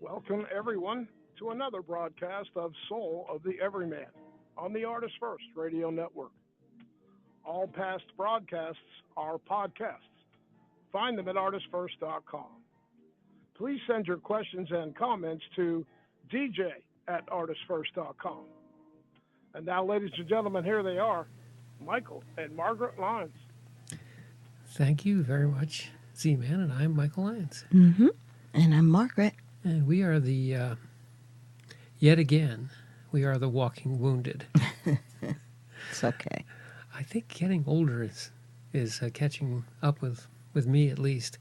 Welcome, everyone, to another broadcast of Soul of the Everyman on the ArtistFirst Radio Network. All past broadcasts are podcasts. Find them at ArtistFirst.com. Please send your questions and comments to dj@ArtistFirst.com. And now, ladies and gentlemen, here they are, Michael and Margaret Lyons. Thank you very much, Z-Man, and I'm Michael Lyons. Mm-hmm. And I'm Margaret. And we are the, yet again, we are the walking wounded. It's okay. I think getting older is catching up with me at least.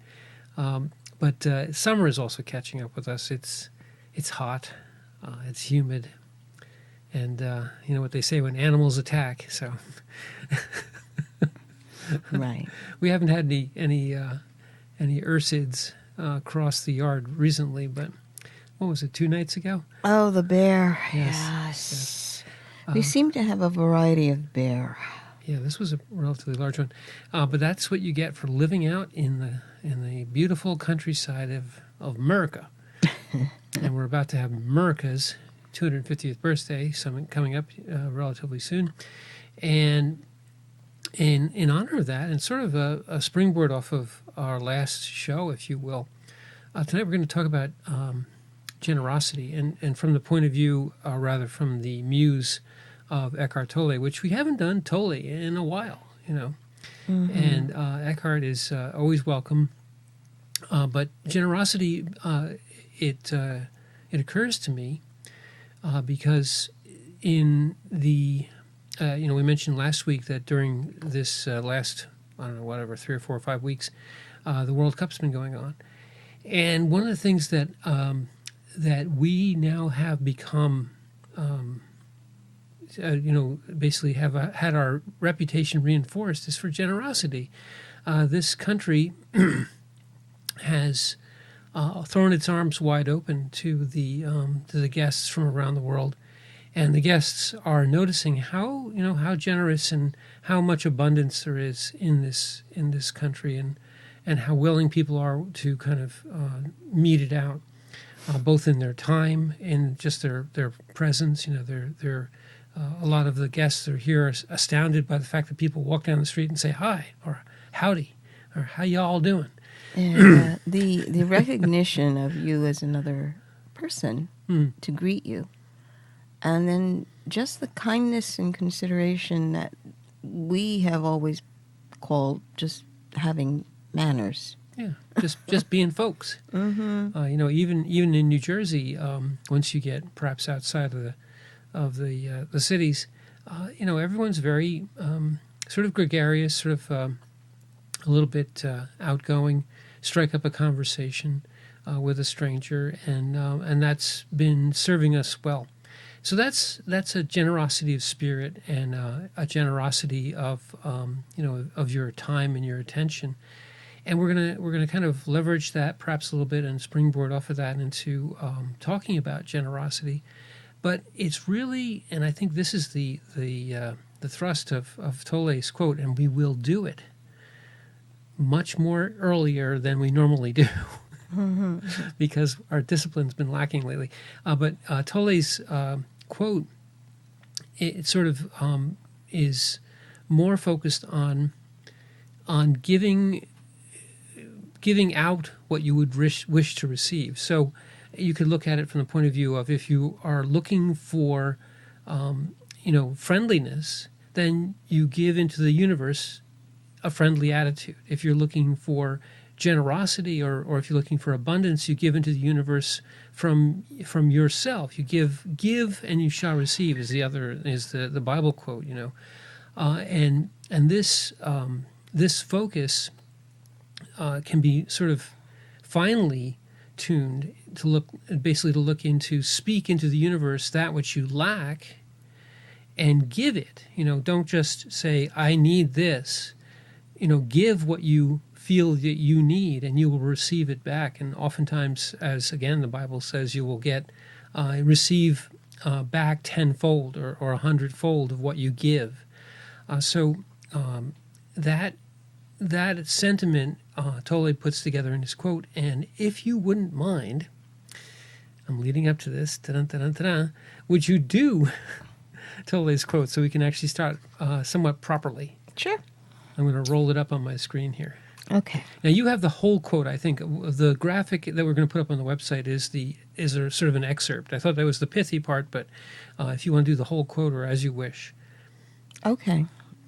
But summer is also catching up with us. It's hot, it's humid, and you know what they say when animals attack. So Right. we haven't had any ursids cross the yard recently, but what was it, 2 nights ago? Oh, the bear. Yes. We seem to have a variety of bear. Yeah, this was a relatively large one, but that's what you get for living out in the beautiful countryside of America. And we're about to have America's 250th birthday, coming up relatively soon, and in honor of that, and sort of a springboard off of our last show, if you will, tonight we're going to talk about generosity, and from the point of view, rather from the muse of Eckhart Tolle, which we haven't done Tolle in a while, you know. Mm-hmm. And Eckhart is always welcome, but generosity, it occurs to me because in the we mentioned last week that during this last, I don't know, whatever, 3 or 4 or 5 weeks, the World Cup's been going on. And one of the things that that we now have become, basically have had our reputation reinforced is for generosity. This country has thrown its arms wide open to the guests from around the world. And the guests are noticing how generous and how much abundance there is in this country, and how willing people are to kind of mete it out, both in their time and just their presence. You know, they're a lot of the guests that are here are astounded by the fact that people walk down the street and say hi or howdy or how y'all doing. And the recognition of you as another person to greet you. And then just the kindness and consideration that we have always called just having manners. Yeah, just being folks. Mm-hmm. Even in New Jersey, once you get perhaps outside of the cities, everyone's very sort of gregarious, sort of a little bit outgoing. Strike up a conversation with a stranger, and that's been serving us well. So that's a generosity of spirit and a generosity of of your time and your attention, and we're gonna kind of leverage that perhaps a little bit and springboard off of that into talking about generosity. But it's really, and I think this is the thrust of Tolle's quote, and we will do it much more earlier than we normally do. Mm-hmm. Because our discipline's been lacking lately. But Tolle's quote, it sort of is more focused on giving out what you would wish to receive. So you could look at it from the point of view of if you are looking for friendliness, then you give into the universe a friendly attitude. If you're looking for generosity or if you're looking for abundance, you give into the universe from yourself. You give and you shall receive is the Bible quote, and this focus can be sort of finely tuned to look into, speak into the universe that which you lack and give it. Don't just say I need this. Give what you feel that you need, and you will receive it back. And oftentimes, as again the Bible says, you will receive back tenfold or 100-fold of what you give. So that sentiment Tolle puts together in his quote. And if you wouldn't mind, I'm leading up to this, would you do Tole's quote so we can actually start somewhat properly? Sure. I'm going to roll it up on my screen here. Okay. Now you have the whole quote. I think the graphic that we're going to put up on the website is a sort of an excerpt. I thought that was the pithy part, but if you want to do the whole quote or as you wish. Okay.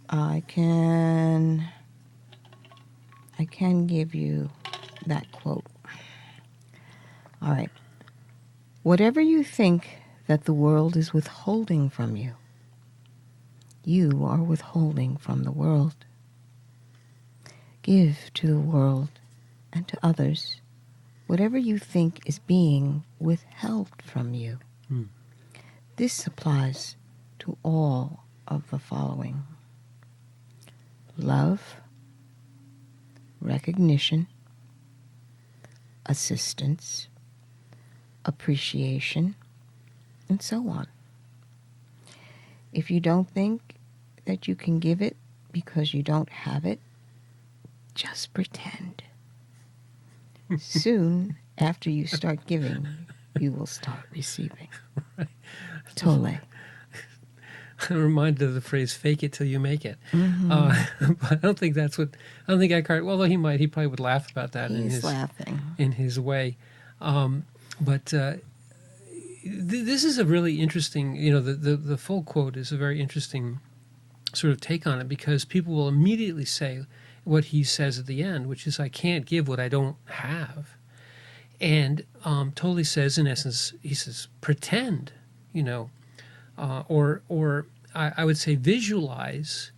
I can give you that quote. All right. Whatever you think that the world is withholding from you, you are withholding from the world. Give to the world and to others whatever you think is being withheld from you. This applies to all of the following: love, recognition, assistance, appreciation, and so on. If you don't think that you can give it because you don't have it, just pretend. Soon after you start giving, you will start receiving. Right. Tole. I'm reminded of the phrase "fake it till you make it." Mm-hmm. But I don't think Eckhart. Well, he probably would laugh about that. He's laughing in his way. But this is a really interesting. The full quote is a very interesting sort of take on it, because people will immediately say what he says at the end, which is, "I can't give what I don't have." And Tolle says, in essence, he says, pretend, or I would say visualize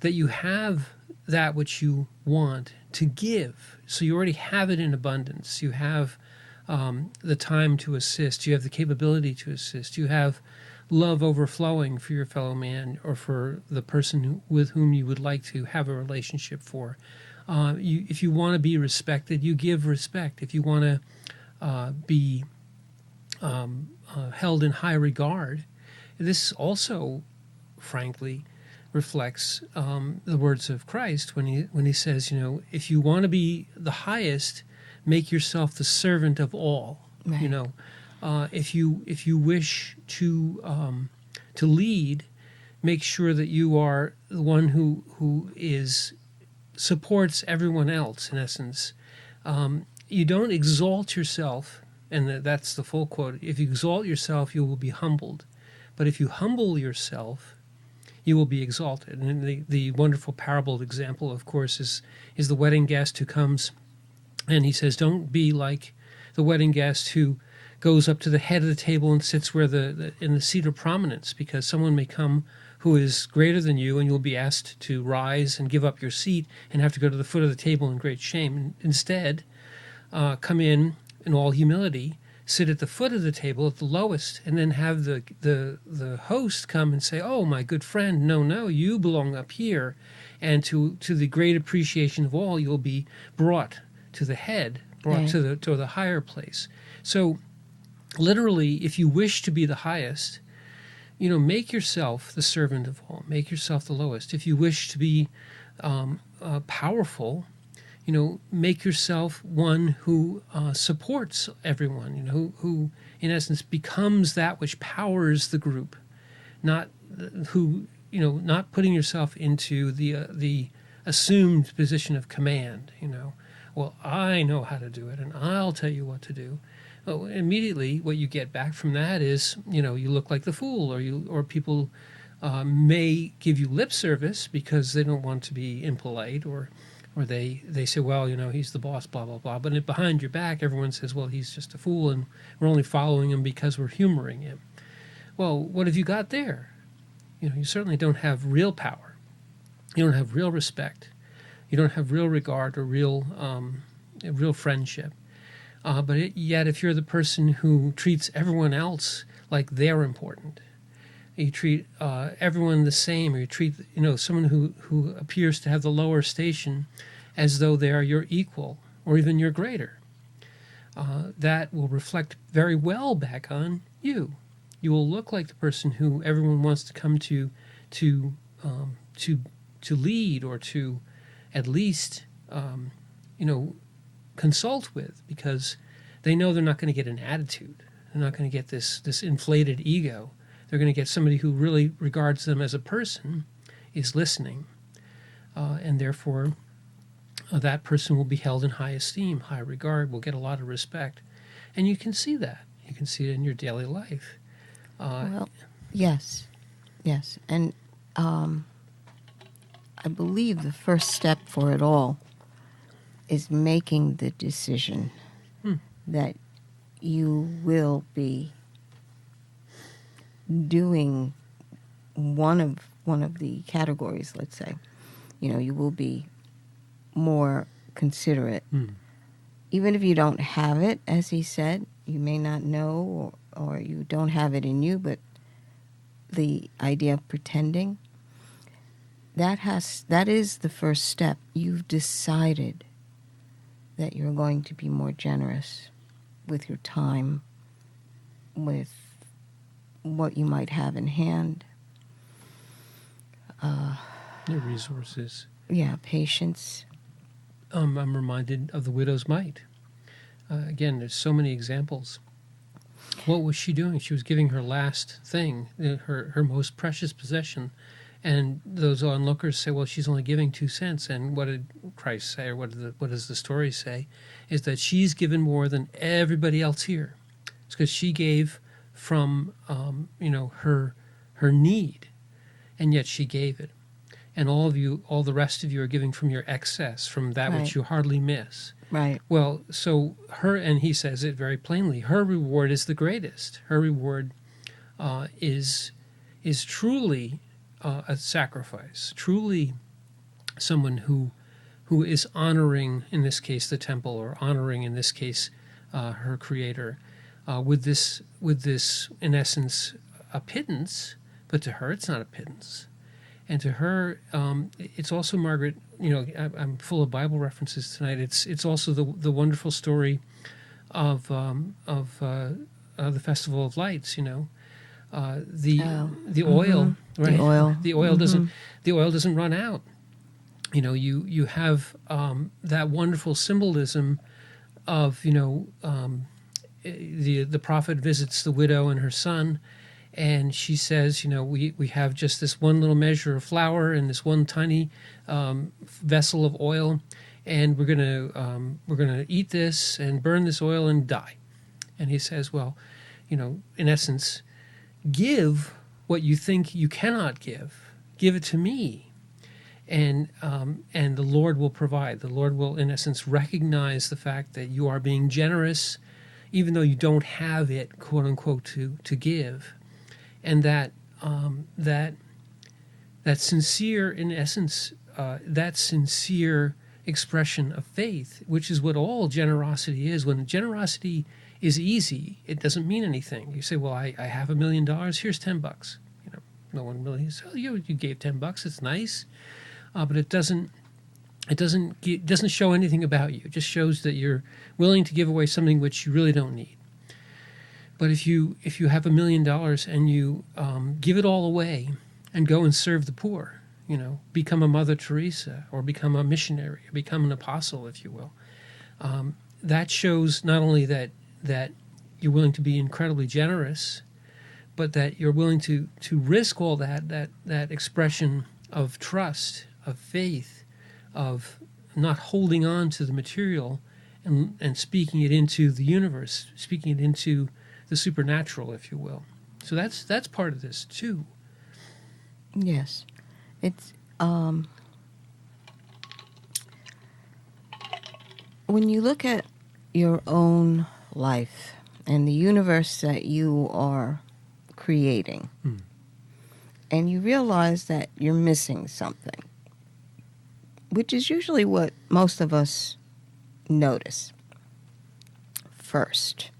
that you have that which you want to give. So you already have it in abundance. You have the time to assist. You have the capability to assist. You have love overflowing for your fellow man or for the person with whom you would like to have a relationship for. If you want to be respected, you give respect. If you want to be held in high regard, this also, frankly, reflects the words of Christ when he says, if you want to be the highest, make yourself the servant of all. Right. If you wish to lead, make sure that you are the one who supports everyone else. In essence, you don't exalt yourself, and that's the full quote. If you exalt yourself, you will be humbled, but if you humble yourself, you will be exalted. And the wonderful parable example, of course, is the wedding guest who comes, and he says, "Don't be like the wedding guest who goes up to the head of the table and sits where in the seat of prominence, because someone may come who is greater than you, and you'll be asked to rise and give up your seat and have to go to the foot of the table in great shame. And instead, come in all humility, sit at the foot of the table at the lowest, and then have the host come and say, 'Oh, my good friend, no, you belong up here.' And to the great appreciation of all, you'll be brought to the head, brought to the higher place." So literally, if you wish to be the highest, make yourself the servant of all. Make yourself the lowest. If you wish to be powerful, make yourself one who supports everyone. Who in essence becomes that which powers the group, not putting yourself into the assumed position of command. Well, I know how to do it, and I'll tell you what to do. Well, immediately, what you get back from that is, you look like the fool, or people may give you lip service because they don't want to be impolite, or they say, well, he's the boss, blah, blah, blah. But behind your back, everyone says, well, he's just a fool, and we're only following him because we're humoring him. Well, what have you got there? You certainly don't have real power. You don't have real respect. You don't have real regard or real friendship. But yet, if you're the person who treats everyone else like they're important, you treat everyone the same, or you treat someone who appears to have the lower station as though they are your equal or even your greater, that will reflect very well back on you. You will look like the person who everyone wants to come to lead, or to at least consult with, because they know they're not going to get an attitude. They're not going to get this inflated ego. They're going to get somebody who really regards them as a person, is listening, and therefore that person will be held in high esteem, high regard, will get a lot of respect. And you can see that. You can see it in your daily life. Well, yes. And I believe the first step for it all is making the decision that you will be doing one of the categories, let's say. You will be more considerate. Even if you don't have it, as he said, you may not know or you don't have it in you, but the idea of pretending, that is the first step. You've decided that you're going to be more generous with your time, with what you might have in hand. Your resources. Yeah, patience. I'm reminded of the widow's mite. Again, there's so many examples. What was she doing? She was giving her last thing, her most precious possession. And those onlookers say, well, she's only giving 2 cents. And what did Christ say, or what does the story say, is that she's given more than everybody else here. It's because she gave from, her need, and yet she gave it. And all the rest of you are giving from your excess, from that Right. which you hardly miss. Right. Well, so and he says it very plainly, her reward is the greatest. Her reward is truly a sacrifice, truly someone who is honoring, in this case, the temple, or honoring, in this case, her creator, with this, in essence, a pittance, but to her it's not a pittance. And to her, it's also, Margaret, I'm full of Bible references tonight. It's also the wonderful story of the Festival of Lights. The oil, right? The oil. The oil doesn't run out. You have that wonderful symbolism of the prophet visits the widow and her son. And she says, we have just this one little measure of flour and this one tiny vessel of oil, and we're gonna eat this and burn this oil and die. And he says, well, in essence, give what you think you cannot give. Give it to me, and the Lord will provide. The Lord will, in essence, recognize the fact that you are being generous, even though you don't have it, quote unquote, to give. And that sincere, in essence, that sincere expression of faith, which is what all generosity is. When generosity is easy, it doesn't mean anything. You say, well, I have $1 million, here's $10. No one really says, oh, you gave $10, it's nice. But it doesn't show anything about you. It just shows that you're willing to give away something which you really don't need. But if you have $1 million and you give it all away and go and serve the poor, become a Mother Teresa, or become a missionary, or become an apostle, if you will, that shows not only that you're willing to be incredibly generous, but that you're willing to risk all that expression of trust, of faith, of not holding on to the material and speaking it into the universe, speaking it into the supernatural, if you will. So that's part of this too. Yes. It's when you look at your own life and the universe that you are creating, and you realize that you're missing something, which is usually what most of us notice first.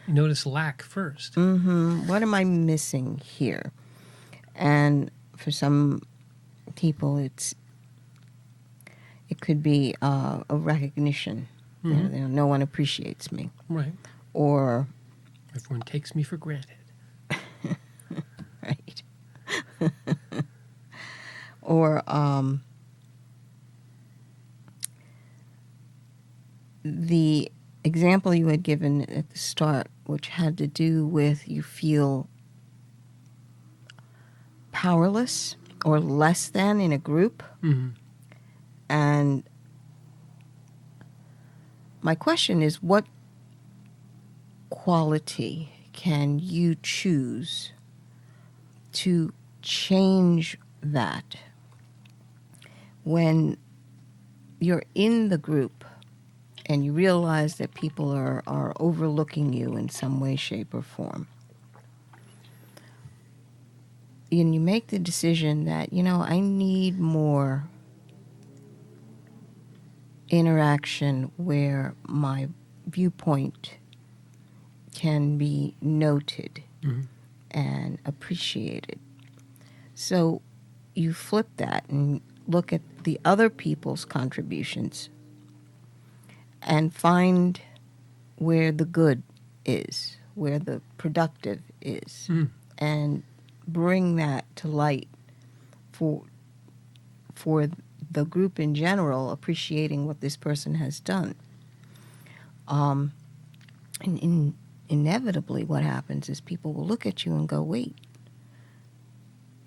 Notice lack first. What am I missing here? And for some people, it could be a recognition. No one appreciates me. Right. Or everyone takes me for granted. Right. Or the example you had given at the start which had to do with you feel powerless or less than in a group. Mm-hmm. And my question is, what quality can you choose to change that when you're in the group and you realize that people are overlooking you in some way, shape, or form? And you make the decision that, I need more interaction where my viewpoint can be noted Mm-hmm. and appreciated. So you flip that and look at the other people's contributions and find where the good is, where the productive is, and bring that to light for the group in general, appreciating what this person has done. And inevitably what happens is people will look at you and go, wait,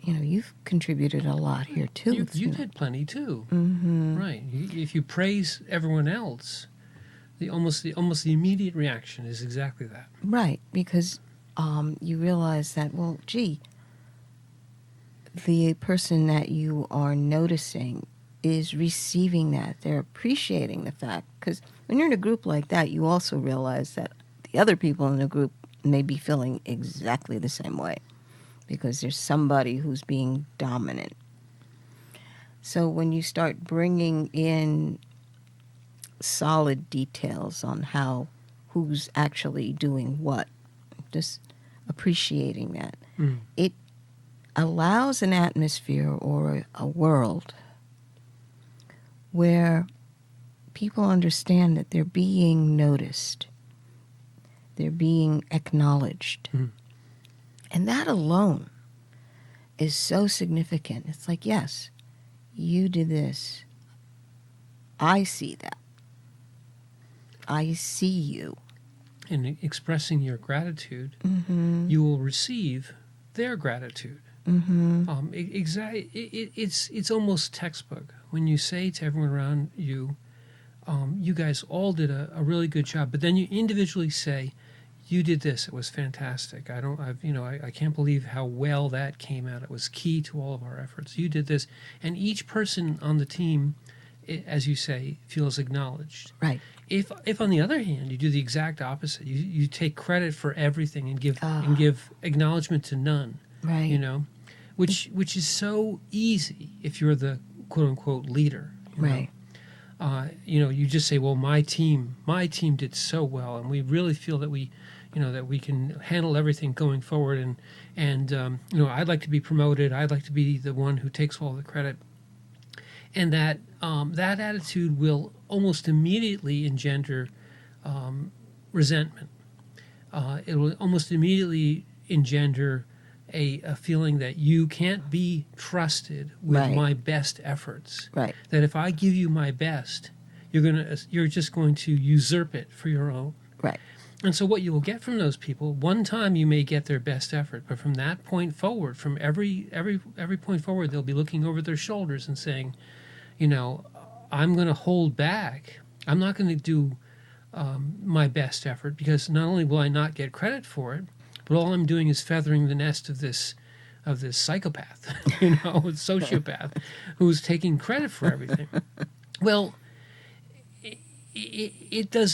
you've contributed a lot here too. You did plenty too. Mm-hmm. Right. If you praise everyone else, the almost the immediate reaction is exactly that. Right, because you realize that, well, gee, the person that you are noticing is receiving that. They're appreciating the fact. Because when you're in a group like that, you also realize that the other people in the group may be feeling exactly the same way because there's somebody who's being dominant. So when you start bringing in solid details on who's actually doing what, just appreciating that, it allows an atmosphere or a world where people understand that they're being noticed, they're being acknowledged. And that alone is so significant. It's like, yes, you did this. I see that. I see you. In expressing your gratitude, Mm-hmm. you will receive their gratitude. Mm-hmm. It's almost textbook when you say to everyone around you, you guys all did a really good job, but then you individually say, you did this, it was fantastic. I can't believe how well that came out. It was key to all of our efforts. You did this, and each person on the team, as you say, feels acknowledged. Right. If on the other hand you do the exact opposite, you take credit for everything and give acknowledgement to none. Right. Which is so easy if you're the quote unquote leader. Right. You just say, well, my team did so well, and we really feel that we can handle everything going forward, and I'd like to be promoted. I'd like to be the one who takes all the credit, and that attitude will almost immediately engender resentment. It will almost immediately engender a feeling that you can't be trusted with Right. my best efforts. Right. That if I give you my best, you're just going to usurp it for your own. Right. And so what you will get from those people, one time you may get their best effort, but from that point forward, from every point forward, they'll be looking over their shoulders and saying, I'm going to hold back. I'm not going to do my best effort, because not only will I not get credit for it, but all I'm doing is feathering the nest of this psychopath, sociopath, who's taking credit for everything. Well, it's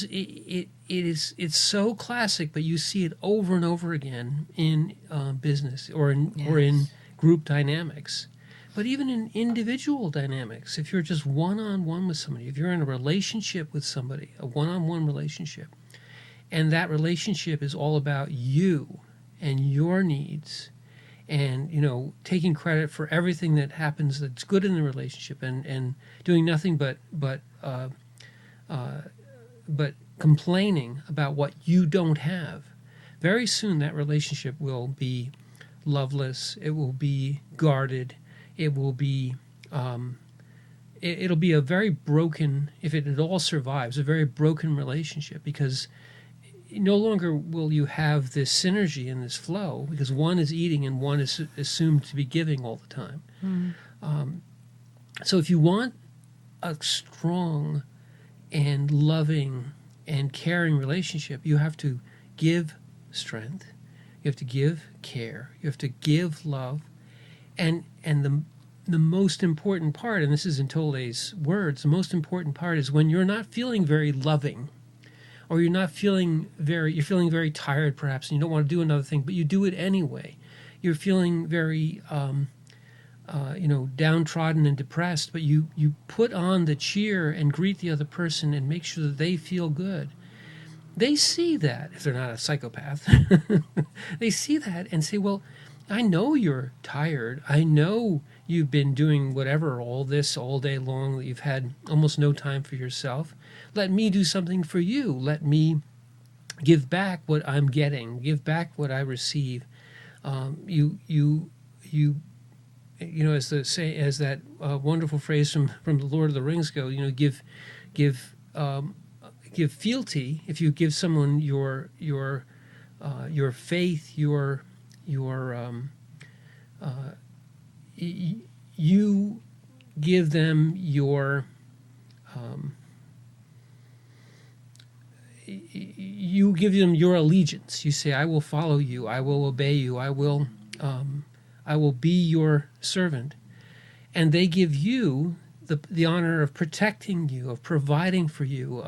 so classic, but you see it over and over again in business or in group dynamics. But even in individual dynamics, if you're just one-on-one with somebody, if you're in a relationship with somebody, a one-on-one relationship, and that relationship is all about you and your needs, and taking credit for everything that happens that's good in the relationship, and doing nothing but complaining about what you don't have, very soon that relationship will be loveless. It will be guarded. It will be it'll be a very broken, if it at all survives, a very broken relationship, because no longer will you have this synergy and this flow, because one is eating and one is assumed to be giving all the time. So if you want a strong and loving and caring relationship, you have to give strength, you have to give care, you have to give love, and the most important part, and this is in Tolle's words, the most important part is when you're not feeling very loving, or you're feeling very tired perhaps, and you don't want to do another thing, but you do it anyway. You're feeling very downtrodden and depressed, but you put on the cheer and greet the other person and make sure that they feel good. They see that, if they're not a psychopath. They see that and say, well, I know you're tired. I know you've been doing whatever, all day long, that you've had almost no time for yourself. Let me do something for you. Let me give back what I'm getting, give back what I receive. As that wonderful phrase from the Lord of the Rings go, give fealty. If you give someone your faith, you give them your allegiance. You say, I will follow you, I will obey you, I will be your servant. And they give you the honor of protecting you, of providing for you,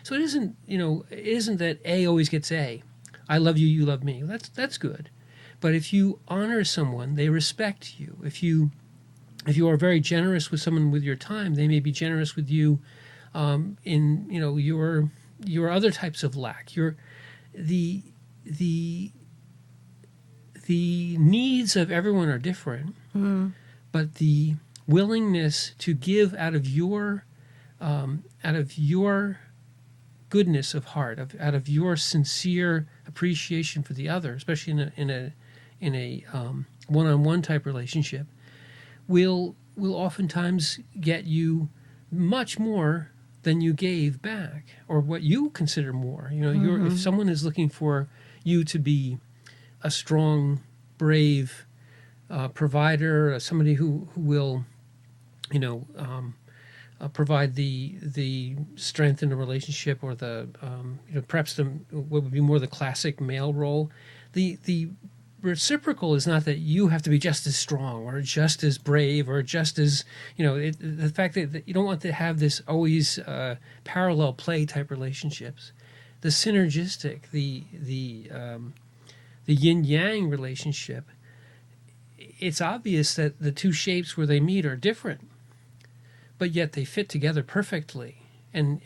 so it isn't that A always gets A. I love you, you love me. That's good. But if you honor someone, they respect you. If you are very generous with someone with your time, they may be generous with you in your other types of lack. The needs of everyone are different, but the willingness to give out of your goodness of heart, out of your sincere appreciation for the other, especially in a one-on-one type relationship, will oftentimes get you much more than you gave back, or what you consider more. If someone is looking for you to be a strong, brave provider, somebody who will, provide the strength in a relationship, or the perhaps what would be more the classic male role. The reciprocal is not that you have to be just as strong or just as brave or just as the fact that you don't want to have this always parallel play type relationships. The synergistic, the yin yang relationship. It's obvious that the two shapes where they meet are different, but yet they fit together perfectly. And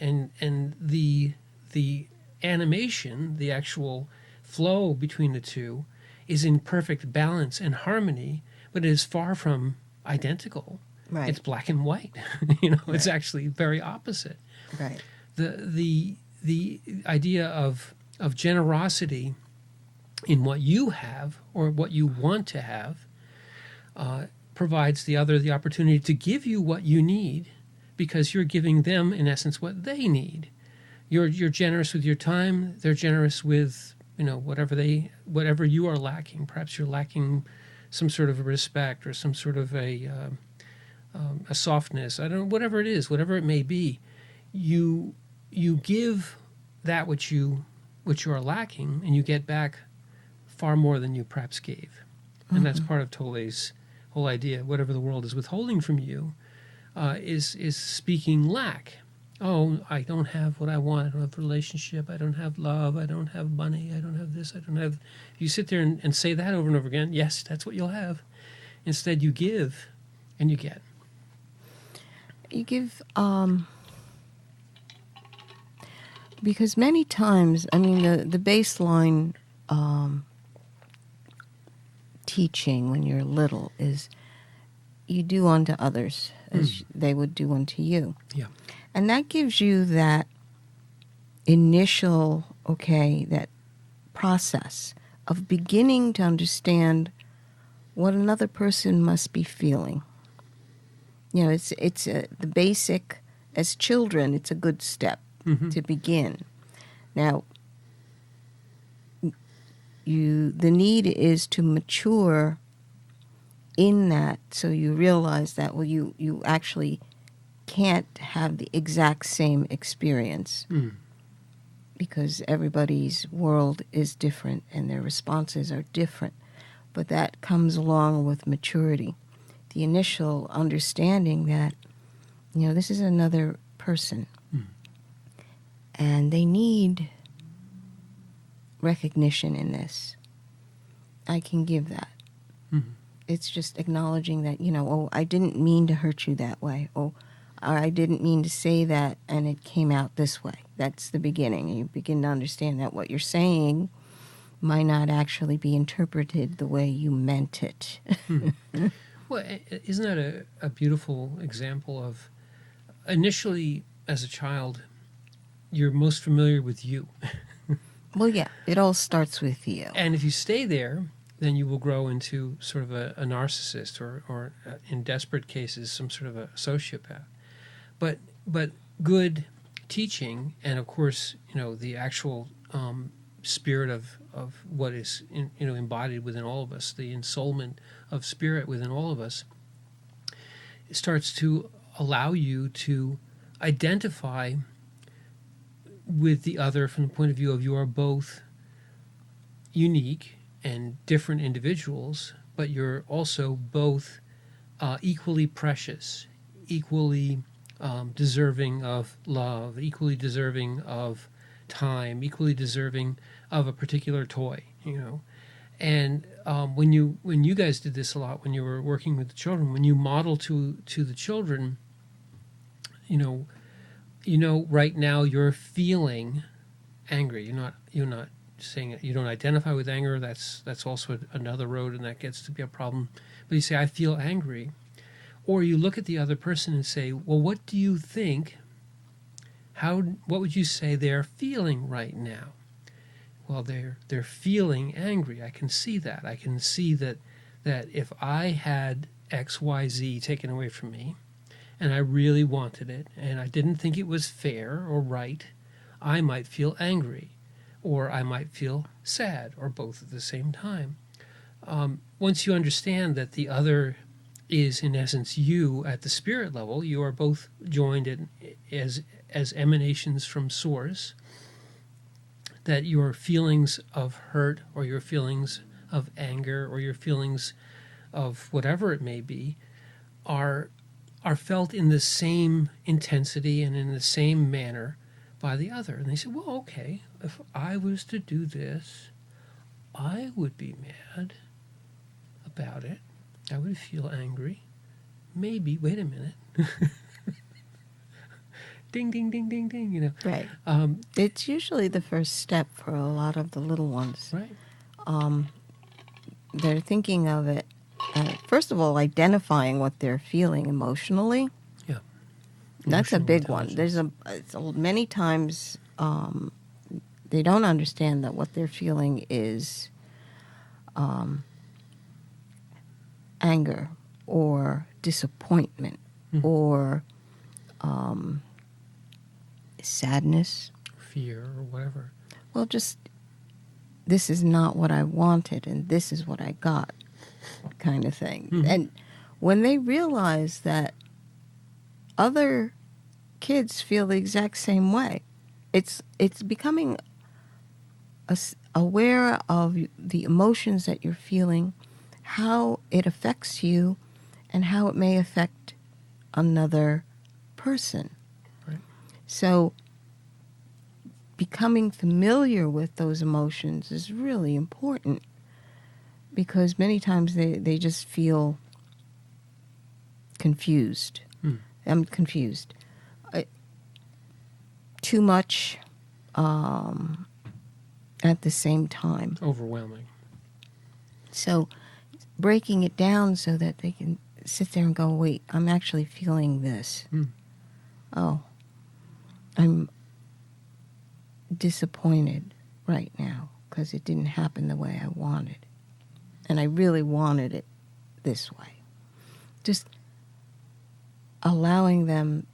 the animation, the actual flow between the two, is in perfect balance and harmony, but it is far from identical. Right. It's black and white. Right. It's actually very opposite. Right. The idea of generosity in what you have or what you want to have provides the other the opportunity to give you what you need, because you're giving them, in essence, what they need. You're generous with your time. They're generous with whatever you are lacking. Perhaps you're lacking some sort of a respect or some sort of a softness. I don't know, whatever it is, whatever it may be. You give that which you are lacking, and you get back far more than you perhaps gave. And that's part of Tolle's whole idea. Whatever the world is withholding from you is speaking lack. Oh, I don't have what I want. I don't have a relationship. I don't have love. I don't have money. I don't have this. I don't have... If you sit there and say that over and over again, yes, that's what you'll have. Instead, you give and you get. You give... because many times, the baseline teaching when you're little is you do unto others as they would do unto you. Yeah. And that gives you that initial, that process of beginning to understand what another person must be feeling. It's the basic, as children, it's a good step to begin. Now, the need is to mature in that, so you realize that, well, you actually can't have the exact same experience because everybody's world is different and their responses are different. But that comes along with maturity. The initial understanding that, this is another person and they need recognition in this. I can give that. It's just acknowledging that, I didn't mean to hurt you that way. Or I didn't mean to say that and it came out this way. That's the beginning. You begin to understand that what you're saying might not actually be interpreted the way you meant it. Well, isn't that a beautiful example of, initially as a child, you're most familiar with you. Well, yeah, it all starts with you. And if you stay there, then you will grow into sort of a narcissist or in desperate cases, some sort of a sociopath. But good teaching, and of course, the actual spirit of what is embodied within all of us, the ensoulment of spirit within all of us, starts to allow you to identify with the other from the point of view of you are both unique and different individuals, but you're also both equally precious, equally deserving of love, equally deserving of time, equally deserving of a particular toy, And when you guys did this a lot, when you were working with the children, when you model to the children, right now you're feeling angry. You're not saying it. You don't identify with anger. That's also another road, and that gets to be a problem. But you say, I feel angry. Or you look at the other person and say, well, what do you think? What would you say they're feeling right now? Well, they're feeling angry. I can see that. I can see that if I had X, Y, Z taken away from me, and I really wanted it, and I didn't think it was fair or right, I might feel angry, or I might feel sad, or both at the same time. Once you understand that the other is, in essence, you at the spirit level, you are both joined as emanations from Source, that your feelings of hurt or your feelings of anger or your feelings of whatever it may be are felt in the same intensity and in the same manner by the other. And they say, well, okay, if I was to do this, I would be mad about it. I would feel angry. Maybe, wait a minute. Ding, ding, ding, ding, ding, Right. It's usually the first step for a lot of the little ones. Right. They're thinking of it, first of all, identifying what they're feeling emotionally. Yeah. That's a Emotional big one. intelligence. Many times they don't understand that what they're feeling is anger or disappointment or sadness. Fear or whatever. Well, just, this is not what I wanted and this is what I got kind of thing. And when they realize that other kids feel the exact same way, it's becoming aware of the emotions that you're feeling, how it affects you, and how it may affect another person. Right. So becoming familiar with those emotions is really important, because many times they just feel confused. I'm confused. Too much at the same time. Overwhelming. So breaking it down so that they can sit there and go, wait, I'm actually feeling this. Oh, I'm disappointed right now because it didn't happen the way I wanted. And I really wanted it this way. Just allowing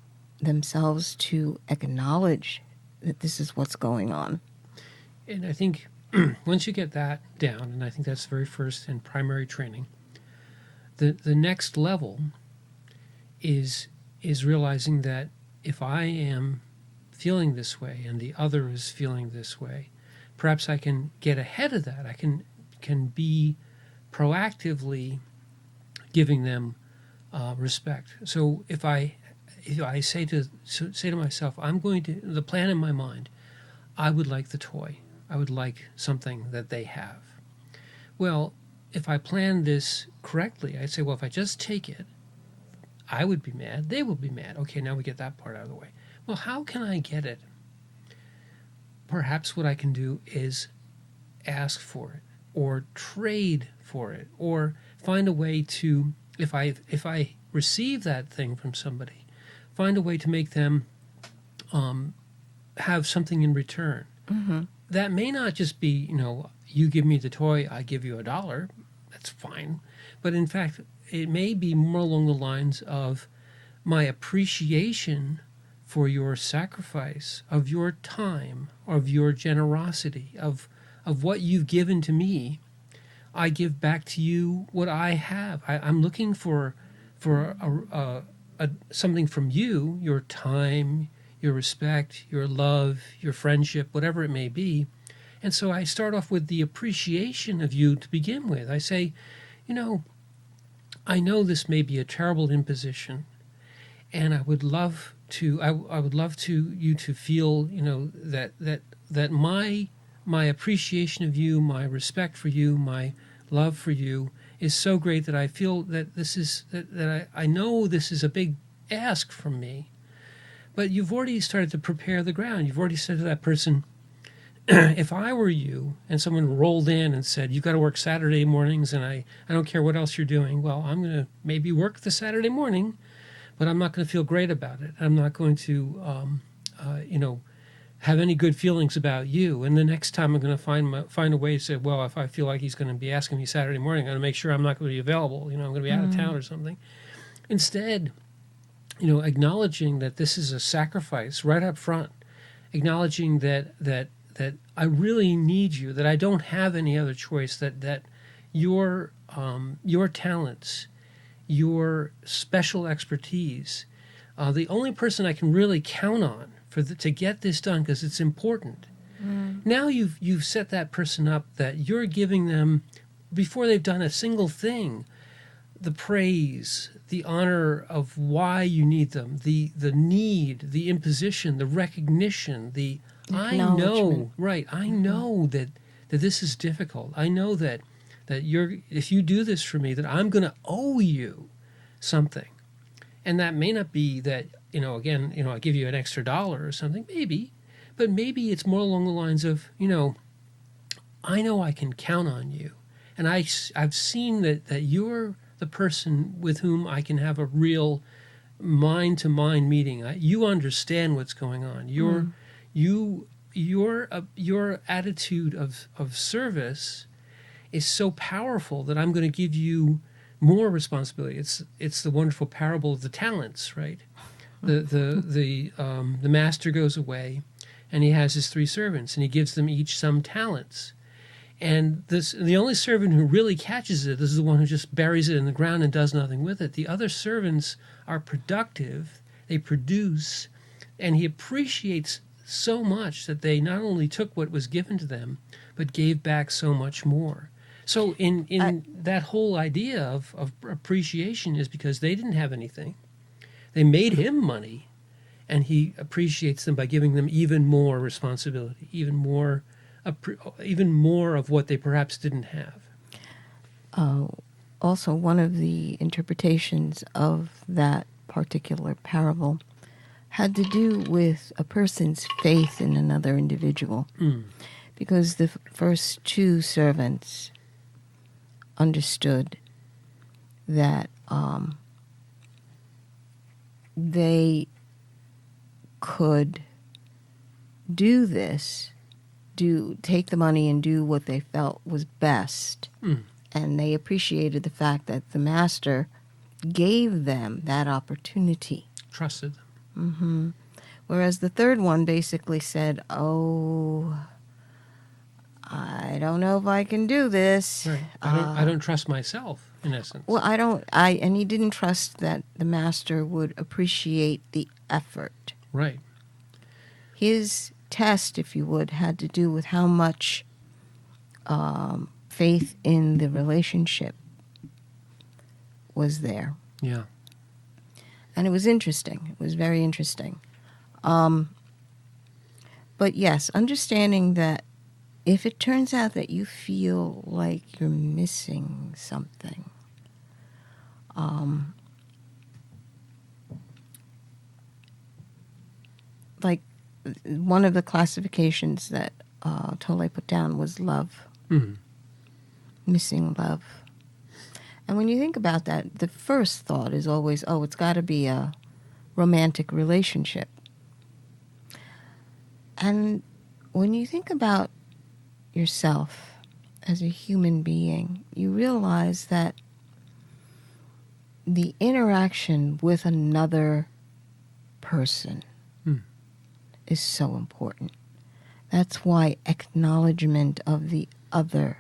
themselves to acknowledge that this is what's going on. And I think once you get that down, and I think that's the very first and primary training, the next level is realizing that if I am feeling this way and the other is feeling this way, perhaps I can get ahead of that. I can be proactively giving them respect. So if I say to myself, I'm going to, the plan in my mind, I would like the toy. I would like something that they have. Well, if I plan this correctly, I'd say, well, if I just take it, I would be mad, they will be mad. Okay, now we get that part out of the way. Well, how can I get it? Perhaps what I can do is ask for it, or trade for it, or find a way to, if I receive that thing from somebody, find a way to make them have something in return. Mm-hmm. That may not just be, you give me the toy, I give you $1. That's fine. But in fact, it may be more along the lines of my appreciation for your sacrifice, of your time, of your generosity, of what you've given to me. I give back to you what I have. I'm looking for something from you, your time, your respect, your love, your friendship, whatever it may be. And so I start off with the appreciation of you to begin with. I say, I know this may be a terrible imposition, and I would love to you to feel, that my appreciation of you, my respect for you, my love for you is so great that I feel that this is that I know this is a big ask from me. But you've already started to prepare the ground. You've already said to that person, if I were you and someone rolled in and said, you've got to work Saturday mornings and I don't care what else you're doing, well, I'm going to maybe work the Saturday morning, but I'm not going to feel great about it. I'm not going to, have any good feelings about you. And the next time I'm going to find a way to say, well, if I feel like he's going to be asking me Saturday morning, I'm going to make sure I'm not going to be available. I'm going to be out of town or something. Instead, acknowledging that this is a sacrifice right up front, acknowledging that I really need you, that I don't have any other choice, that your talents, your special expertise, the only person I can really count on to get this done, because it's important. Now you've set that person up that you're giving them, before they've done a single thing, the praise, the honor of why you need them, the need, the imposition, the recognition, I know that this is difficult. I know that if you do this for me, that I'm going to owe you something. And that may not be that, I give you an extra $1 or something, maybe, but maybe it's more along the lines of, I know I can count on you. And I've seen that you're the person with whom I can have a real mind-to-mind meeting. You understand what's going on. Your attitude of service is so powerful that I'm going to give you more responsibility. It's the wonderful parable of the talents, right? The master goes away, and he has his 3 servants, and he gives them each some talents. And the only servant who really catches it is the one who just buries it in the ground and does nothing with it. The other servants are productive, they produce, and he appreciates so much that they not only took what was given to them, but gave back so much more. So in that whole idea of appreciation is because they didn't have anything. They made him money, and he appreciates them by giving them even more responsibility, even more of what they perhaps didn't have. Also, one of the interpretations of that particular parable had to do with a person's faith in another individual. Because the first 2 servants understood that they could do this, take the money and do what they felt was best. And they appreciated the fact that the master gave them that opportunity. Trusted them. Whereas the third one basically said, I don't know if I can do this. Right. I don't trust myself, in essence. Well, and he didn't trust that the master would appreciate the effort. Right. His test, if you would, had to do with how much faith in the relationship was there. Yeah. And it was interesting. It was very interesting. But yes, understanding that if it turns out that you feel like you're missing something, like one of the classifications that Tolle put down was love, missing love. And when you think about that, the first thought is always, oh, it's got to be a romantic relationship. And when you think about yourself as a human being, you realize that the interaction with another person is so important. That's why acknowledgement of the other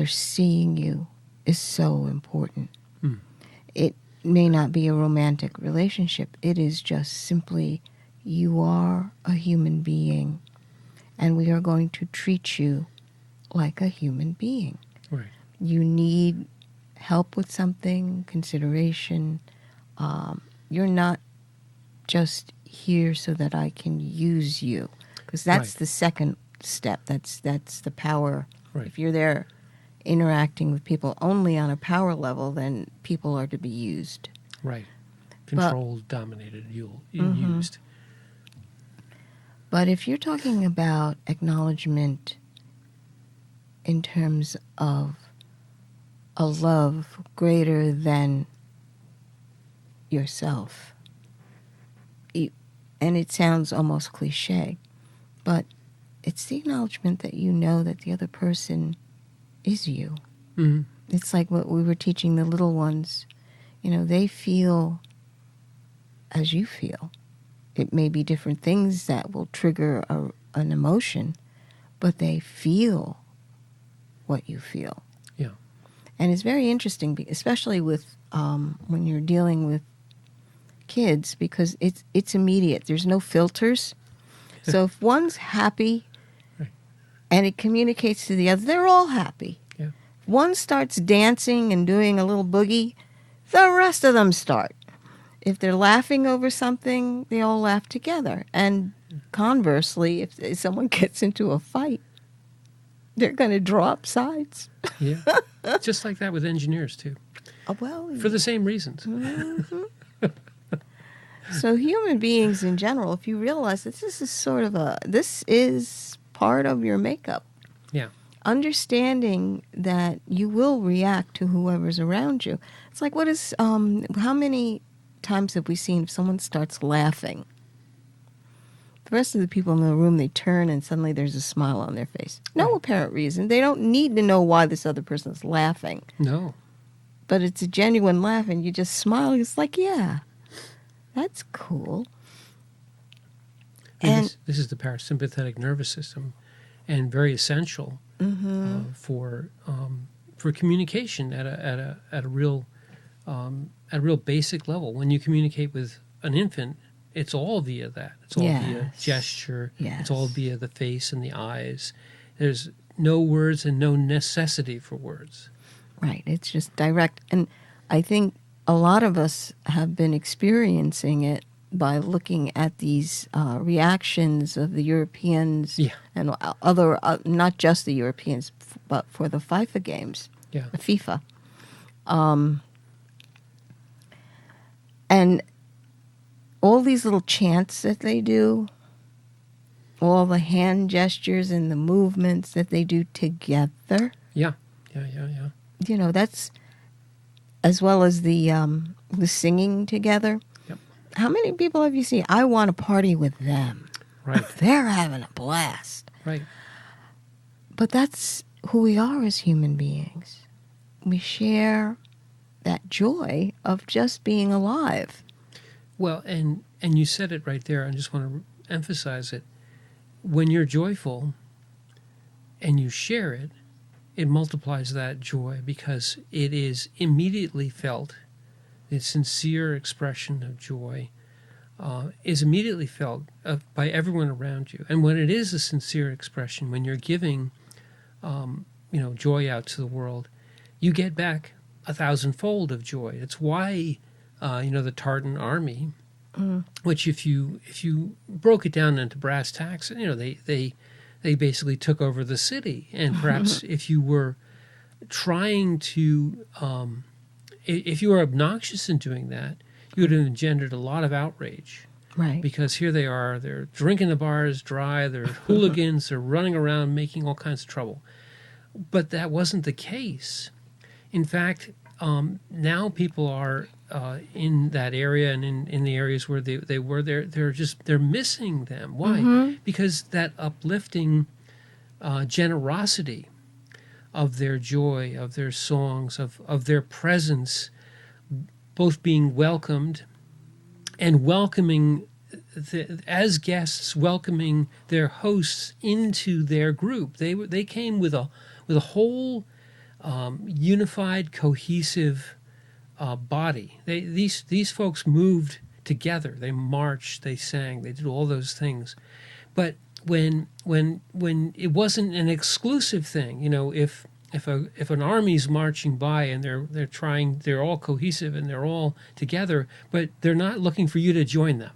seeing you, is so important. It may not be a romantic relationship. It is just simply, you are a human being, and we are going to treat you like a human being. Right. You need help with something, consideration. You're not just here so that I can use you, because that's the second step. That's the power. Right. If you're there interacting with people only on a power level, then people are to be used. Right. Controlled, dominated, used. But if you're talking about acknowledgement in terms of a love greater than yourself, and it sounds almost cliche, but it's the acknowledgement that you know that the other person is you. Mm-hmm. It's like what we were teaching the little ones. You know, they feel as you feel. It may be different things that will trigger an emotion, but they feel what you feel. Yeah. And it's very interesting, especially with when you're dealing with kids, because it's immediate. There's no filters. So if one's happy and it communicates to the other, they're all happy. Yeah. If one starts dancing and doing a little boogie, the rest of them start. If they're laughing over something, they all laugh together. And conversely, if someone gets into a fight, they're going to draw up sides. Yeah. Just like that with engineers, too. Well, for the same reasons. Mm-hmm. So human beings in general, if you realize that this is part of your makeup. Yeah. Understanding that you will react to whoever's around you. It's like, how many times have we seen if someone starts laughing, the rest of the people in the room, they turn and suddenly there's a smile on their face. No apparent reason. They don't need to know why this other person's laughing. No. But it's a genuine laugh and you just smile. It's like, yeah, that's cool. And this is the parasympathetic nervous system, and very essential for communication at a real basic level. When you communicate with an infant, it's all via that. It's all via gesture. Yes. It's all via the face and the eyes. There's no words and no necessity for words. Right. It's just direct. And I think a lot of us have been experiencing it by looking at these reactions of the Europeans and other, not just the Europeans, but for the FIFA games, the FIFA. And all these little chants that they do, all the hand gestures and the movements that they do together. Yeah. You know, that's, as well as the singing together. Yep. How many people have you seen? I want to party with them. Right. They're having a blast. Right. But that's who we are as human beings. We share that joy of just being alive. Well, and you said it right there. I just want to emphasize it. When you're joyful, and you share it, it multiplies that joy because it is immediately felt. The sincere expression of joy is immediately felt by everyone around you. And when it is a sincere expression, when you're giving, joy out to the world, you get back 1,000-fold of joy. It's why, the Tartan army, which if you broke it down into brass tacks, they basically took over the city. And perhaps if you were trying to, if you were obnoxious in doing that, you would have engendered a lot of outrage. Right. Because here they are, they're drinking the bars dry, they're hooligans, they're running around making all kinds of trouble. But that wasn't the case. In fact, now people are in that area and in the areas where they were, they're missing them. Why? Because that uplifting generosity of their joy, of their songs, of their presence, both being welcomed and welcoming as guests, welcoming their hosts into their group. They came with a whole unified, cohesive body. These folks moved together. They marched, they sang, they did all those things. But when it wasn't an exclusive thing, if an army's marching by and they're all cohesive and they're all together, but they're not looking for you to join them.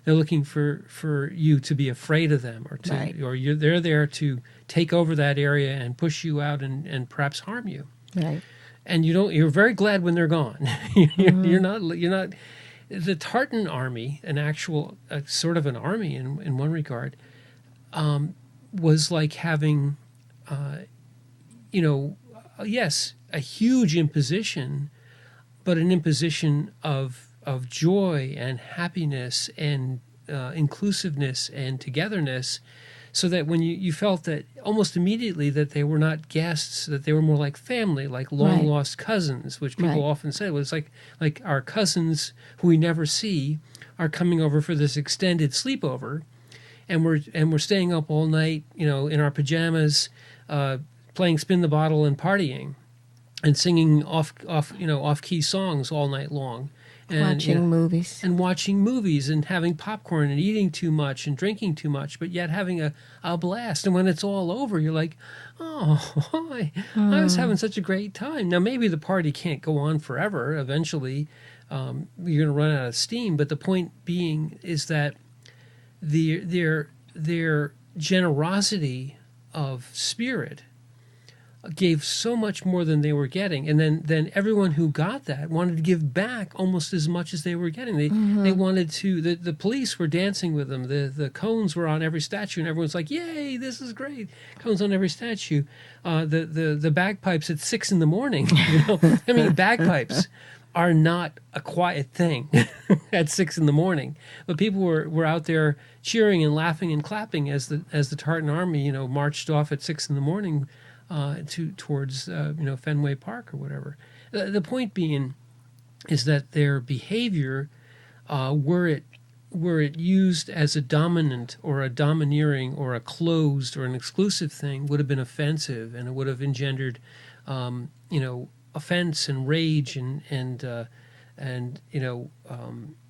They're looking for you to be afraid of them, or they're there to take over that area and push you out and perhaps harm you. Right. And you're very glad when they're gone. You're not. The Tartan army, an actual sort of an army in one regard, was like having, yes, a huge imposition, but an imposition of joy and happiness and inclusiveness and togetherness, so that when you felt that almost immediately that they were not guests, that they were more like family, like long-lost cousins, which people often say, well, it's like our cousins who we never see are coming over for this extended sleepover, and we're staying up all night, in our pajamas, playing spin the bottle and partying, and singing off-key songs all night long. And, watching movies and having popcorn and eating too much and drinking too much, but yet having a blast. And when it's all over, you're like, I was having such a great time. Now, maybe the party can't go on forever. Eventually, you're going to run out of steam. But the point being is that their generosity of spirit gave so much more than they were getting, and then everyone who got that wanted to give back almost as much as they were getting. They wanted to. The police were dancing with them. The cones were on every statue, and everyone's like, "Yay, this is great!" Cones on every statue. The bagpipes at 6 a.m. I mean, bagpipes are not a quiet thing at 6 a.m. But people were out there cheering and laughing and clapping as the Tartan army marched off at 6 a.m. Towards Fenway Park or whatever. The point being is that their behavior, were it used as a dominant or a domineering or a closed or an exclusive thing, would have been offensive, and it would have engendered, offense and rage and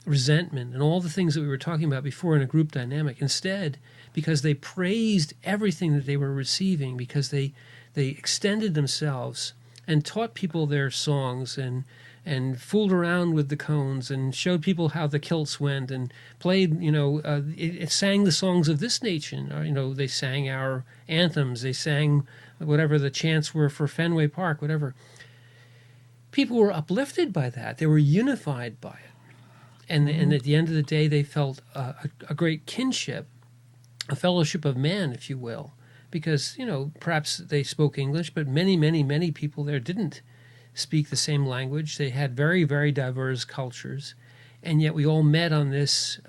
resentment and all the things that we were talking about before in a group dynamic. Instead, because they praised everything that they were receiving, because they extended themselves and taught people their songs and fooled around with the cones and showed people how the kilts went and played, it sang the songs of this nation. They sang our anthems. They sang whatever the chants were for Fenway Park, whatever. People were uplifted by that. They were unified by it. And at the end of the day, they felt a great kinship, a fellowship of man, if you will. Because, perhaps they spoke English, but many, many, many people there didn't speak the same language. They had very, very diverse cultures. And yet we all met on this,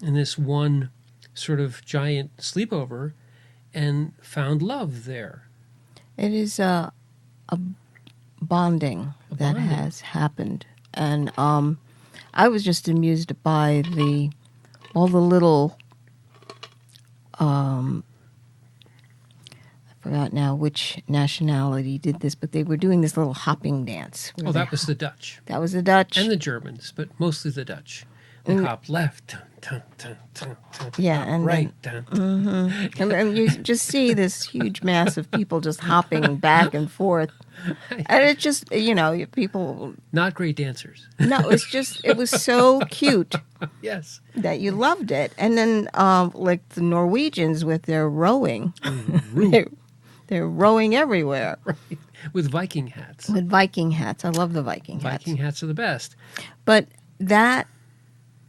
in this one sort of giant sleepover and found love there. It is a bonding that has happened. And I was just amused by all the little forgot now which nationality did this, but they were doing this little hopping dance. Oh, that was the Dutch. That was the Dutch. And the Germans, but mostly the Dutch. They hop left, dun, dun, dun, dun, dun, Yeah, hop and right, dun, dun. and you just see this huge mass of people just hopping back and forth. And it just, people... Not great dancers. No, it was so cute Yes. that you loved it. And then, like the Norwegians with their rowing, they're rowing everywhere. Right. With Viking hats. With Viking hats. I love the Viking hats. Viking hats are the best. But that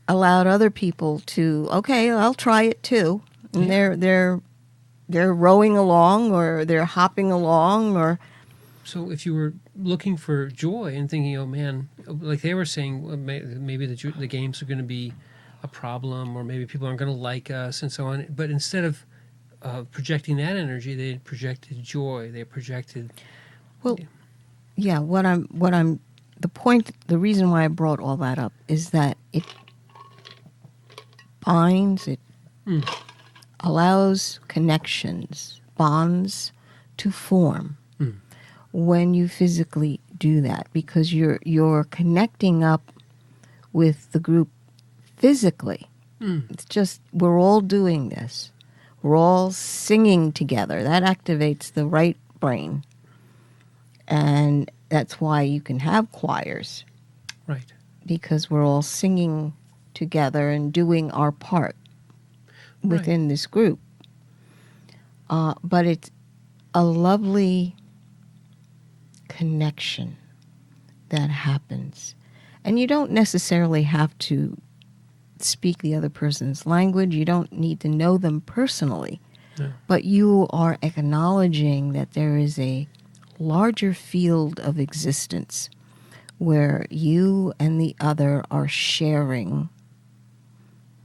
allowed other people to, okay, I'll try it too. And they're rowing along, or they're hopping along, or... So if you were looking for joy and thinking, oh man, like they were saying, maybe the games are going to be a problem, or maybe people aren't going to like us and so on. But instead of projecting that energy, they projected joy. They projected... Well, yeah, the reason why I brought all that up is that it binds, it allows connections, bonds to form when you physically do that, because you're connecting up with the group physically. It's just, we're all doing this. We're all singing together. That activates the right brain. And that's why you can have choirs. Right. Because we're all singing together and doing our part within this group. But it's a lovely connection that happens. And you don't necessarily have to speak the other person's language. You don't need to know them personally. No. But you are acknowledging that there is a larger field of existence where you and the other are sharing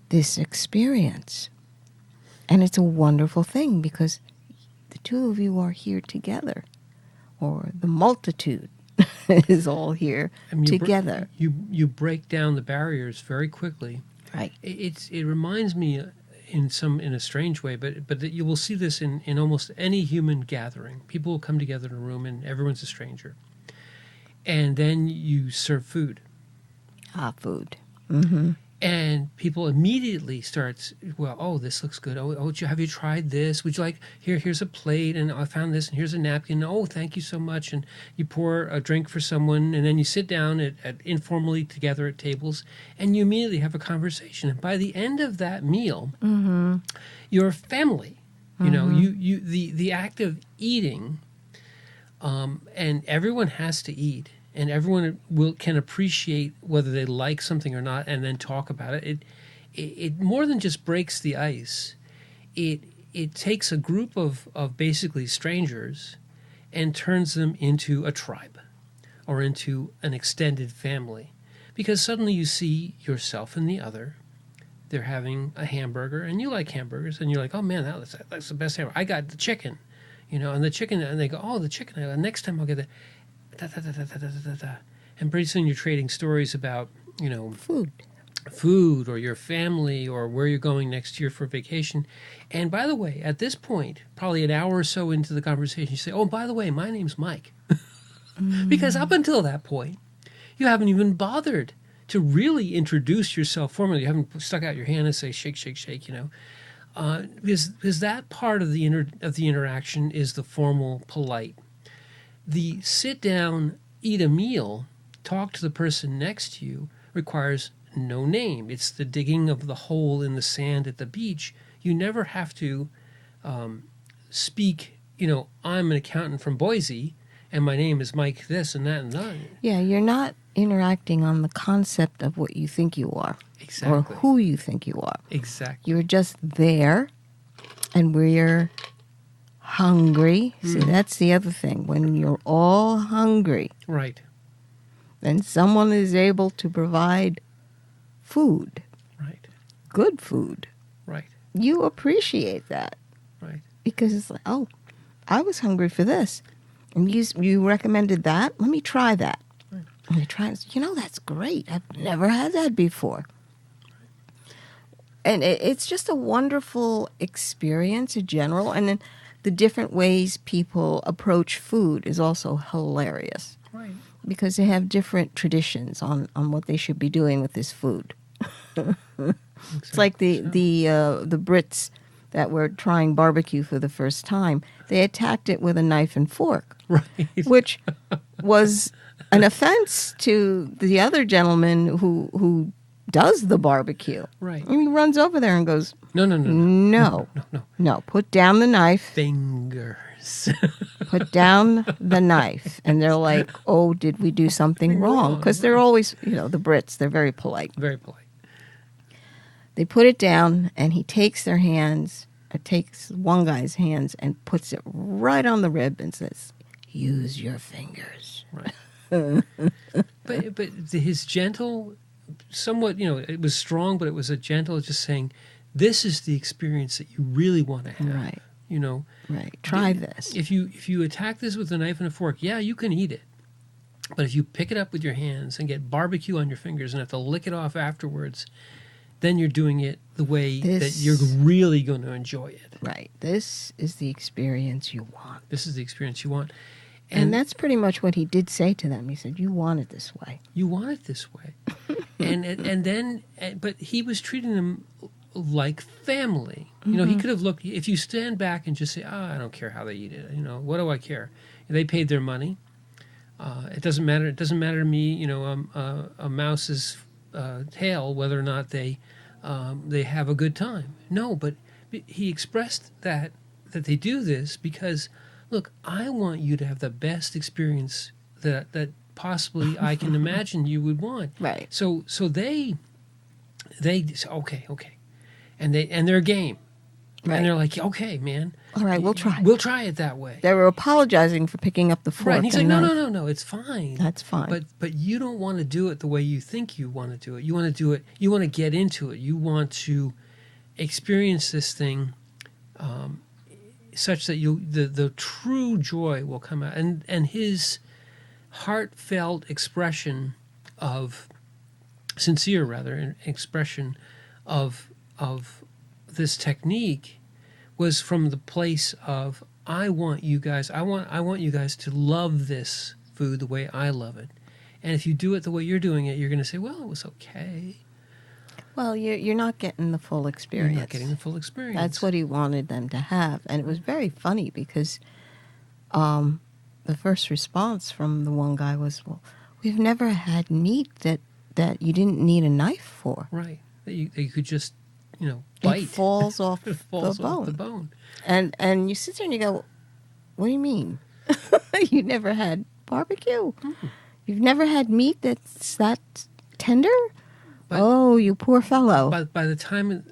this experience. And it's a wonderful thing because the two of you are here together, or the multitude is all here together. You break down the barriers very quickly. Right. It reminds me in a strange way, but you will see this in almost any human gathering. People will come together in a room and everyone's a stranger. And then you serve food. Food. Mm-hmm. And people immediately start, this looks good. Oh, have you tried this? Would you like, here's a plate, and I found this, and here's a napkin. Oh, thank you so much. And you pour a drink for someone, and then you sit down at informally together at tables, and you immediately have a conversation. And by the end of that meal, you're a family. You know, the act of eating, and everyone has to eat. And everyone can appreciate whether they like something or not, and then talk about it. It more than just breaks the ice. It takes a group of basically strangers and turns them into a tribe or into an extended family, because suddenly you see yourself and the other. They're having a hamburger, and you like hamburgers, and you're like, oh man, that's the best hamburger. I got the chicken, and the chicken, and they go, oh, the chicken. Next time I'll get the. And pretty soon you're trading stories about, food or your family or where you're going next year for vacation. And by the way, at this point, probably an hour or so into the conversation, you say, oh, by the way, my name's Mike. Because up until that point, you haven't even bothered to really introduce yourself formally. You haven't stuck out your hand and say, shake, shake, shake, because that part of the interaction is the formal, polite. The sit down, eat a meal, talk to the person next to you requires no name. It's the digging of the hole in the sand at the beach. You never have to speak, I'm an accountant from Boise, and my name is Mike this and that and that. Yeah, you're not interacting on the concept of what you think you are. Exactly. Or who you think you are. Exactly. You're just there, and we're hungry. See, that's the other thing. When you're all hungry, right, then someone is able to provide food, right, good food, right. You appreciate that, right, because it's like, oh, I was hungry for this, and you recommended that. Let me try that. Right. And you try it. That's great. I've never had that before. And it's just a wonderful experience in general. And then the different ways people approach food is also hilarious. Right. Because they have different traditions on what they should be doing with this food. It's like the Brits that were trying barbecue for the first time. They attacked it with a knife and fork, Right. which was an offense to the other gentleman who does the barbecue. Right. And he runs over there and goes, No. No, put down the knife. Fingers. Put down the knife. And they're like, oh, did we do something wrong? Because they're always, the Brits, they're very polite. Very polite. They put it down, and he takes their hands, takes one guy's hands, and puts it right on the rib and says, use your fingers. Right. but his gentle, somewhat, it was strong, but it was a gentle, just saying, this is the experience that you really want to have. Right. Right. Try this. If you attack this with a knife and a fork, yeah, you can eat it. But if you pick it up with your hands and get barbecue on your fingers and have to lick it off afterwards, then you're doing it the way that you're really going to enjoy it. Right. This is the experience you want. This is the experience you want. And that's pretty much what he did say to them. He said, you want it this way. You want it this way. But he was treating them like family. He could have looked, if you stand back and just say, I don't care how they eat it. What do I care? They paid their money. It doesn't matter. It doesn't matter to me, a mouse's tail, whether or not they have a good time. No, but he expressed that they do this because, look, I want you to have the best experience that possibly I can imagine you would want. Right. So they say, okay, and they're game. Right. And they're like, okay, man. All right, we'll try. We'll try it that way. They were apologizing for picking up the fork. Right. And he's like, no, it's fine. That's fine. But you don't want to do it the way you think you want to do it. You want to do it. You want to get into it. You want to experience this thing such that the true joy will come out. And his heartfelt expression of expression of this technique was from the place of, I want you guys to love this food the way I love it. And if you do it the way you're doing it, you're going to say, well, it was okay. Well, you're not getting the full experience. You're not getting the full experience. That's what he wanted them to have. And it was very funny because the first response from the one guy was, well, we've never had meat that you didn't need a knife for. Right. That you could just, bite. It falls off It falls the bone. off the bone. And you sit there and you go, what do you mean? You never had barbecue? Mm. You've never had meat that's that tender? But, oh, you poor fellow. But by the time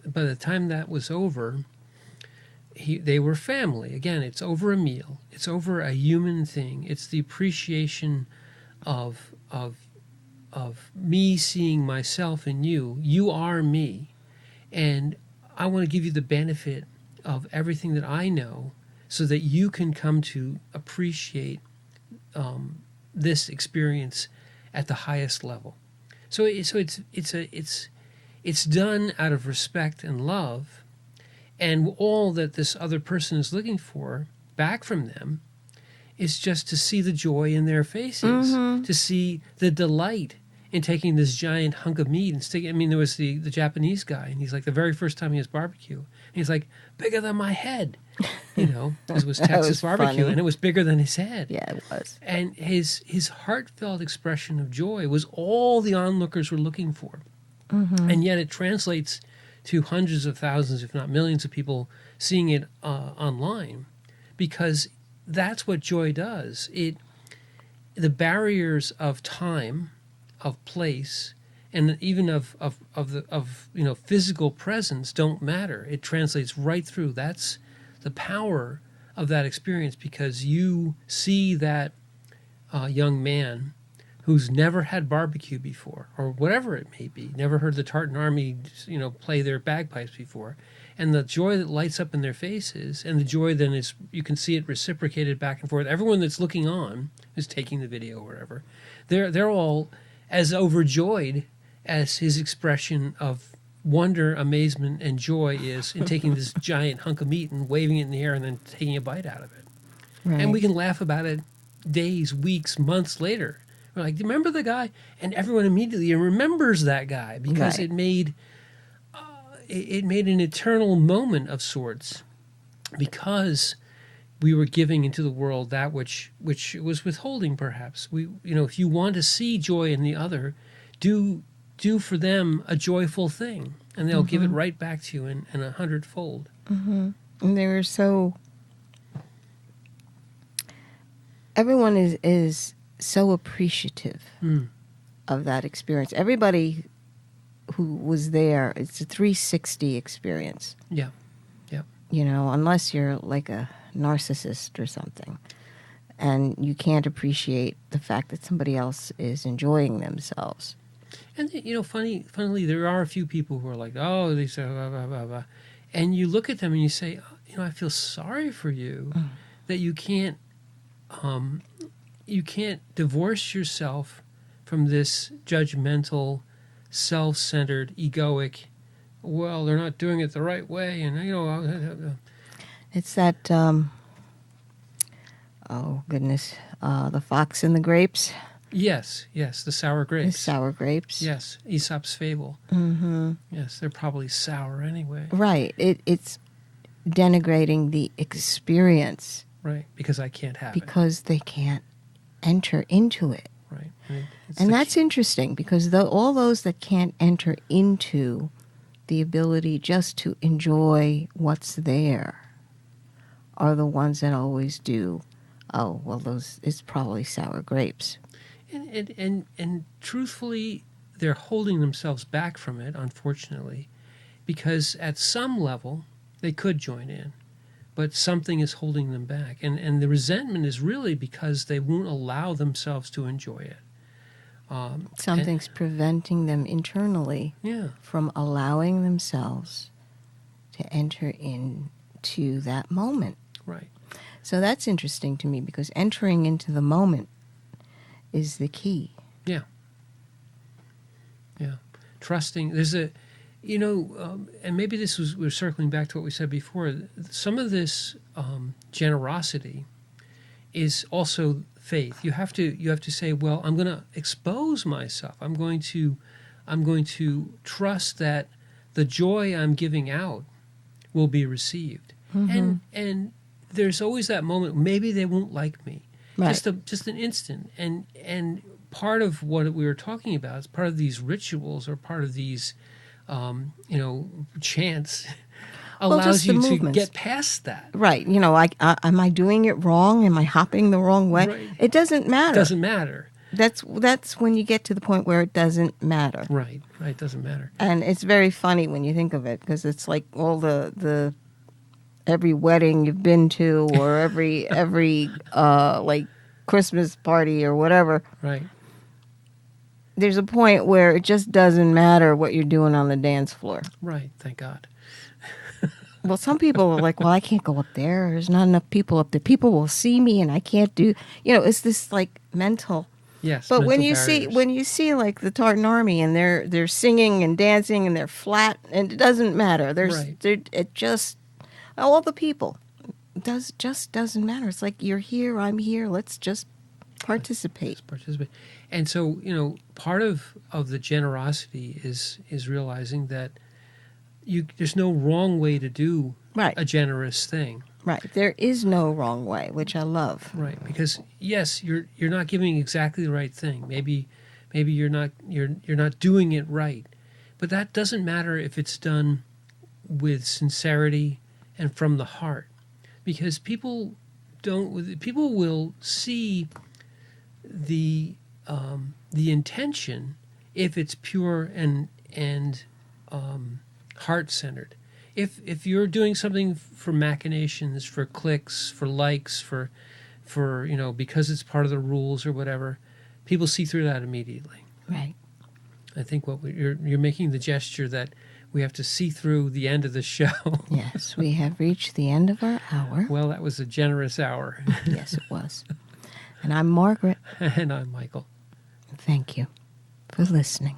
that was over, they were family. Again, it's over a meal. It's over a human thing. It's the appreciation of me seeing myself in you. You are me. And I want to give you the benefit of everything that I know so that you can come to appreciate this experience at the highest level. So it's done out of respect and love, and all that this other person is looking for back from them is just to see the joy in their faces, to see the delight in taking this giant hunk of meat and sticking. I mean, there was the Japanese guy, and he's like, the very first time he has barbecue, and he's like, bigger than my head, because it was Texas barbecue, funny. and it was bigger than his head. Yeah, it was. And his heartfelt expression of joy was all the onlookers were looking for. Mm-hmm. And yet it translates to hundreds of thousands, if not millions of people seeing it online, because that's what joy does. The barriers of time, of place, and even of physical presence don't matter. It translates right through. That's the power of that experience, because you see that young man who's never had barbecue before, or whatever it may be, never heard the Tartan Army, play their bagpipes before, and the joy that lights up in their faces, and the joy then is, you can see it reciprocated back and forth. Everyone that's looking on, who's taking the video or whatever, they're all as overjoyed as his expression of wonder, amazement, and joy is in taking this giant hunk of meat and waving it in the air and then taking a bite out of it. Right. And we can laugh about it days, weeks, months later. We're like, remember the guy? And everyone immediately remembers that guy because Right. it made an eternal moment of sorts, because we were giving into the world that which was withholding, perhaps. If you want to see joy in the other, do for them a joyful thing, and they'll give it right back to you in 100-fold. And they were so... Everyone is so appreciative of that experience. Everybody who was there, it's a 360 experience. Yeah. Unless you're like a narcissist or something, and you can't appreciate the fact that somebody else is enjoying themselves. And funnily, there are a few people who are like, oh, they say blah, blah, blah, blah. And you look at them and you say, I feel sorry for you that you can't divorce yourself from this judgmental, self-centered, egoic, well, they're not doing it the right way, and It's that, oh goodness, the fox and the grapes. Yes, the sour grapes. The sour grapes. Yes, Aesop's fable. Yes, they're probably sour anyway. Right. It's denigrating the experience. Right, because I can't have because they can't enter into it. Right. And that's interesting, because all those that can't enter into the ability just to enjoy what's there are the ones that always do, oh, well, it's probably sour grapes. And truthfully, they're holding themselves back from it, unfortunately, because at some level they could join in, but something is holding them back. And the resentment is really because they won't allow themselves to enjoy it. Something's preventing them internally from allowing themselves to enter into that moment. Right. So that's interesting to me, because entering into the moment is the key. Yeah. Trusting. There's a, and maybe we're circling back to what we said before. Some of this generosity is also faith. You have to say, well, I'm going to expose myself. I'm going to trust that the joy I'm giving out will be received. And there's always that moment, maybe they won't like me. Right. Just an instant. And part of what we were talking about is part of these rituals, or part of these chants allows you to get past that. Right. Am I doing it wrong? Am I hopping the wrong way? Right. It doesn't matter. It doesn't matter. That's when you get to the point where it doesn't matter. Right. It doesn't matter. And it's very funny when you think of it, because it's like all the every wedding you've been to, or every like Christmas party or whatever. Right. There's a point where it just doesn't matter what you're doing on the dance floor. Right. Thank God. Well, some people are like, well, I can't go up there. There's not enough people up there. People will see me and I can't do, it's this like mental. Yes. But when barriers. you see like the Tartan Army, and they're singing and dancing and they're flat, and it doesn't matter. All the people doesn't matter. It's like, you're here, I'm here. Let's just participate. And so, part of the generosity is realizing that there's no wrong way to do a generous thing. Right. There is no wrong way, which I love. Right. Because yes, you're not giving exactly the right thing. Maybe you're not doing it right. But that doesn't matter if it's done with sincerity and from the heart. Because people will see the intention if it's pure and heart-centered. If you're doing something for machinations, for clicks, for likes, for because it's part of the rules or whatever, people see through that immediately. Right. I think you're making the gesture that we have to see through the end of the show. Yes, we have reached the end of our hour. Well, that was a generous hour. Yes, it was. And I'm Margaret. And I'm Michael. Thank you for listening.